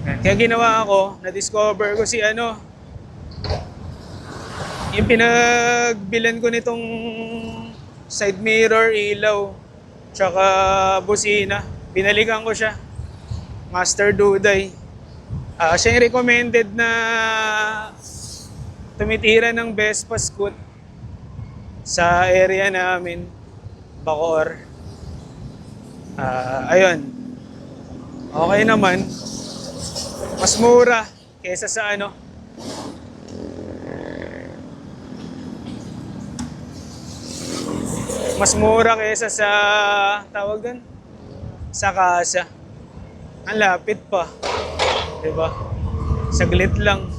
Yan. Kaya ginawa ko, na-discover ko si yung pinagbilan ko nitong side mirror, ilaw, tsaka busina. Binalikan ko siya. Master Duday. Siya yung recommended na tumitira ng Vespa Scoot sa area namin, Bacoor. Ayun. Okay naman. Mas mura kaysa sa mas mura kaysa sa tawag doon, sa Casa. Ang lapit pa. Diba? Saglit lang.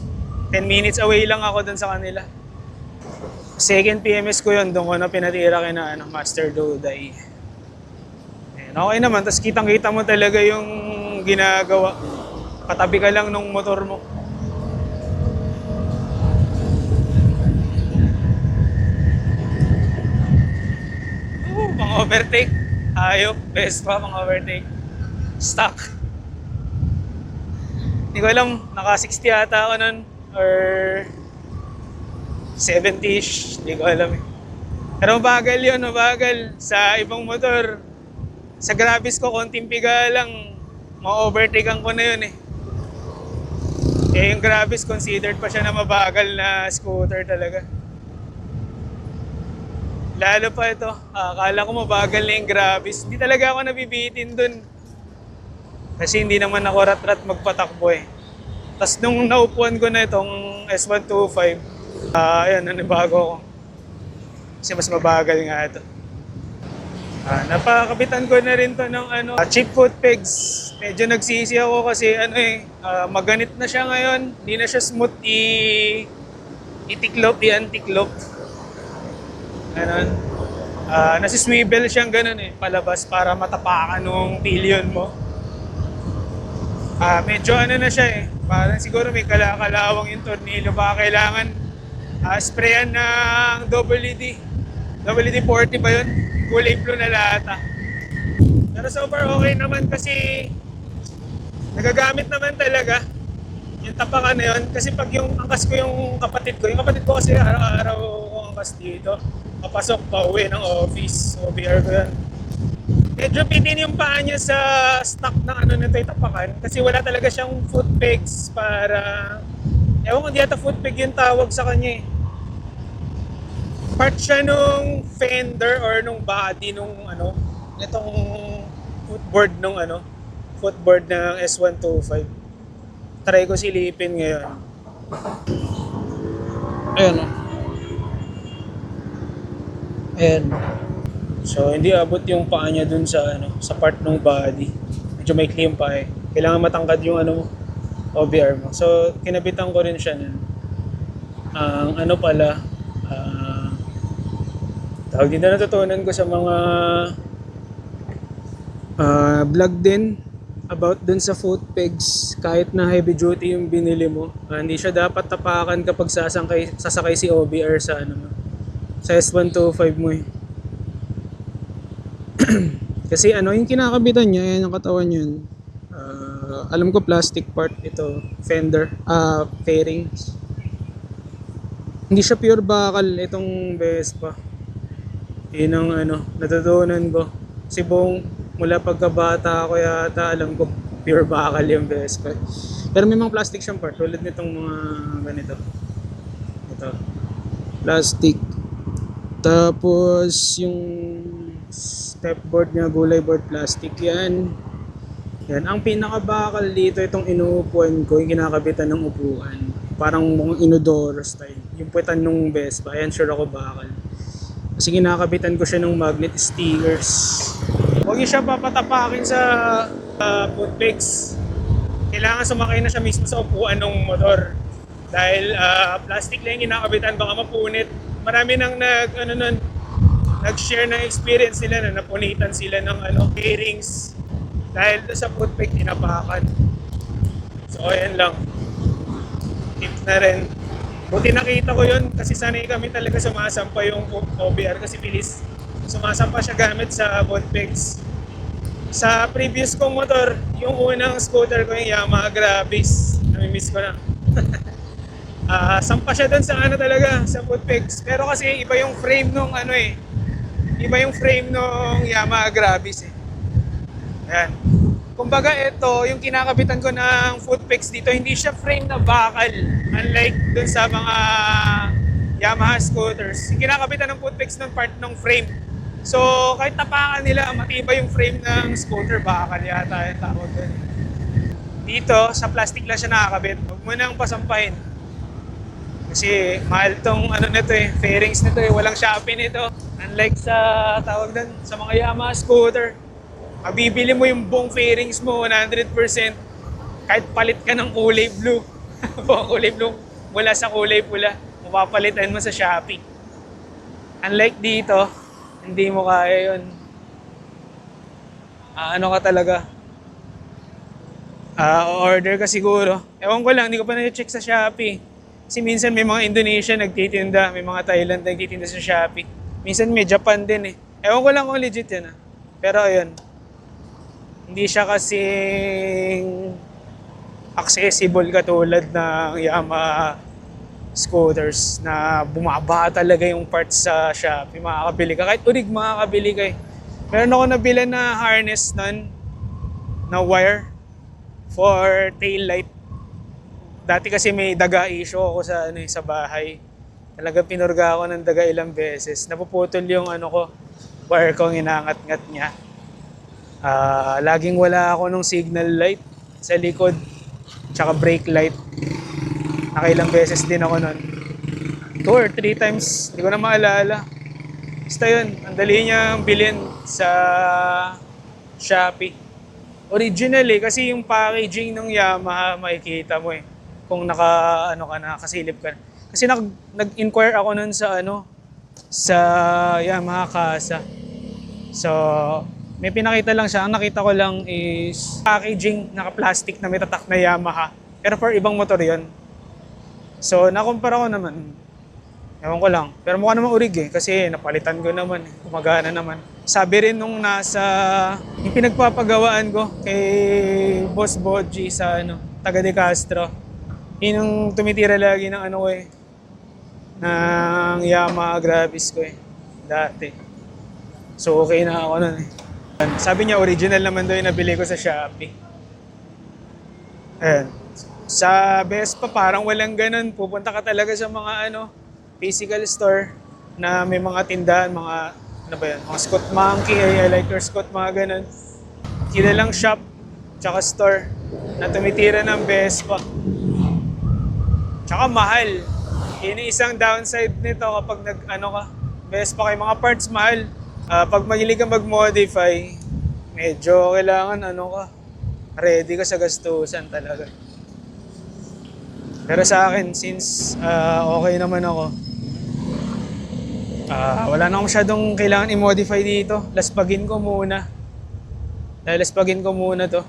10 minutes away lang ako doon sa kanila. Second PMS ko yun, doon ko na pinatira kina Master Duday. Okay naman, tapos kitang-kita mo talaga yung ginagawa. Katabi ka lang nung motor mo. Pang overtake. Ayop, best pa pang overtake. Stuck. Hindi ko alam, naka 60 ata ako nun. Or 70ish, hindi ko alam eh. Pero mabagal yun, mabagal. Sa ibang motor, sa Gravis ko, konting piga lang, ma-overtakean ko na yun eh. Eh yung Gravis, considered pa siya na mabagal na scooter talaga. Lalo pa ito, akala ko mabagal na yung Gravis. Hindi talaga ako nabibitin dun. Kasi hindi naman ako rat-rat magpatakbo eh. Tapos nung naupuan ko na itong S125, ayun, nanibago ako. Kasi mas mabagal nga ito. Napakabitan ko na rin to ng cheap foot pegs. Medyo nagsisi ako kasi maganit na siya ngayon. Hindi na siya smooth itiklop, i-antiklop. Ganun. Nasiswivel siyang ganun eh, palabas para matapakan ng pillion mo. Medyo na siya eh. Parang siguro may kalakalawang yung tornilyo. Baka kailangan sprayan ng WD. WD-40 ba yun? Kulay blue na lata. Pero so far okay naman kasi nagagamit naman talaga yung tapakan na yun. Kasi pag yung angkas ko yung kapatid ko kasi araw-araw ko angkas dito. Papasok pa uwi ng office. OBR ko yan. Medyo bitin yung paa niya sa stock ng nito yung tapakan. Kasi wala talaga siyang foot pegs para... Ewan ko, di ata foot peg yung tawag sa kanya eh. Part siya nung fender or nung body nung itong footboard nung footboard ng S125. Try ko silipin ngayon. Ayan o. Ayan. So hindi abot yung paa niya dun sa sa part ng body. Medyo may clean pa eh. Kailangan matangkad yung OBR mo. So kinabitan ko rin siya nun. Ang tawag din na natutunan ko sa mga vlog din about dun sa foot pegs. Kahit na heavy duty yung binili mo, hindi siya dapat tapakan kapag sasakay si OBR sa sa S125 mo eh. Kasi yung kinakabitan niya, yan ang katawan niyan. Alam ko plastic part ito, fender, fairings. Hindi siya pure bakal itong Vespa. Yun ang natutunan ko. Kasi mula pagkabata ako yata, alam ko pure bakal yung Vespa. Pero may mga plastic siyang part, tulad nitong mga ganito. Ito, plastic. Tapos yung stepboard niya, gulay board, plastic yan. Yan, ang pinakabakal dito, itong inuupuan ko, yung kinakabitan ng upuan. Parang mukhang inodoro style. Yung puwetan ng Vespa, ayan sure ako bakal. Kasi kinakabitan ko siya ng magnet stickers. Huwag niyo siya papatapakin sa foot pegs. Kailangan sumakay na siya mismo sa upuan ng motor. Dahil plastic lang yung kinakabitan, baka mapunit. Marami nang nag-share ng experience nila na napunitan sila ng bearings dahil sa foot peg tinapakan. So ayan lang. Tips na rin. Buti nakita ko yun kasi sanay kami talaga sumasampa yung OBR kasi bilis. Sumasampa siya gamit sa foot pegs. Sa previous kong motor, yung unang scooter ko yung Yamaha Gravis. Nami-miss ko na. Sampa siya doon sa ano talaga, sa footpegs. Pero kasi iba yung frame nung ano eh. Iba yung frame nung Yamaha Gravis eh. Ayan. Kumbaga ito, yung kinakabitan ko ng footpegs dito, hindi siya frame na bakal. Unlike dun sa mga Yamaha scooters. Yung kinakabitan ng footpegs ng part ng frame. So kahit tapakan nila, matibay yung frame ng scooter, bakal yata yung tawag dun. Dito, sa plastic lang siya nakakabit. Huwag mo nang pasampahin. Kasi mahal tong ano nito eh, fairings nito eh, walang Shopee nito. Unlike sa tawag doon, sa mga Yamaha scooter, mabibili mo yung buong fairings mo 100% kahit palit ka ng kulay blue. Buong kulay blue mula sa kulay pula, mapapalitan mo sa Shopee. Unlike dito, hindi mo kaya yun. Ano ka talaga? Order ka siguro. Ewan ko lang, hindi ko pa na-check sa Shopee. Kasi minsan may mga Indonesia nagtitinda, may mga Thailand nagtitinda sa Shopee. Minsan may Japan din eh. Ewan ko lang kung legit yan ah. Pero ayun, hindi siya kasing accessible katulad ng Yamaha scooters na bumaba talaga yung parts sa Shopee. Makakabili ka. Kahit urig makakabili ka eh. Meron ako nabila na harness nun, na wire for tail light. Dati kasi may daga issue ako sa ano sa bahay. Talagang pinurga ako ng daga ilang beses. Napuputol yung ano ko, wire ko, inangat-ngat niya. Laging wala ako nung signal light sa likod, tsaka brake light. Nakailang beses din ako nun. 2 or 3 times, hindi ko na maalala. Basta yun, ang dali niyang bilhin sa Shopee. Originally, kasi yung packaging ng Yamaha, makikita mo eh. Kung nakasilip ka. Kasi nag-inquire ako nun sa sa Yamaha Casa. So, may pinakita lang siya. Ang nakita ko lang is packaging, naka-plastic na may tatak na Yamaha. Pero for ibang motor yon. So, nakumpara ko naman. Ewan ko lang. Pero mukha naman urig eh. Kasi napalitan ko naman. Gumagana naman. Sabi rin nung yung pinagpapagawaan ko kay Boss Bodji sa taga De Castro. Yun yung tumitira lagi ng ko eh. Ng Yamaha Gravis ko eh. Dati. So okay na ako nun eh. Sabi niya original naman daw yung nabili ko sa Shopee. Ayan. Sa Vespa parang walang ganun. Pupunta ka talaga sa mga physical store na may mga tindahan, mga mga Scott Monkey, I like your Scott, mga ganun. Kilalang shop, tsaka store na tumitira ng Vespa. Tsaka mahal. Yun yung isang downside nito kapag Vespa kay mga parts mahal. Pag mahilig ka mag-modify, medyo kailangan ready ka sa gastusan talaga. Pero sa akin, since okay naman ako, wala na akong masyadong kailangan i-modify dito. Laspagin ko muna. Dahil laspagin ko muna to.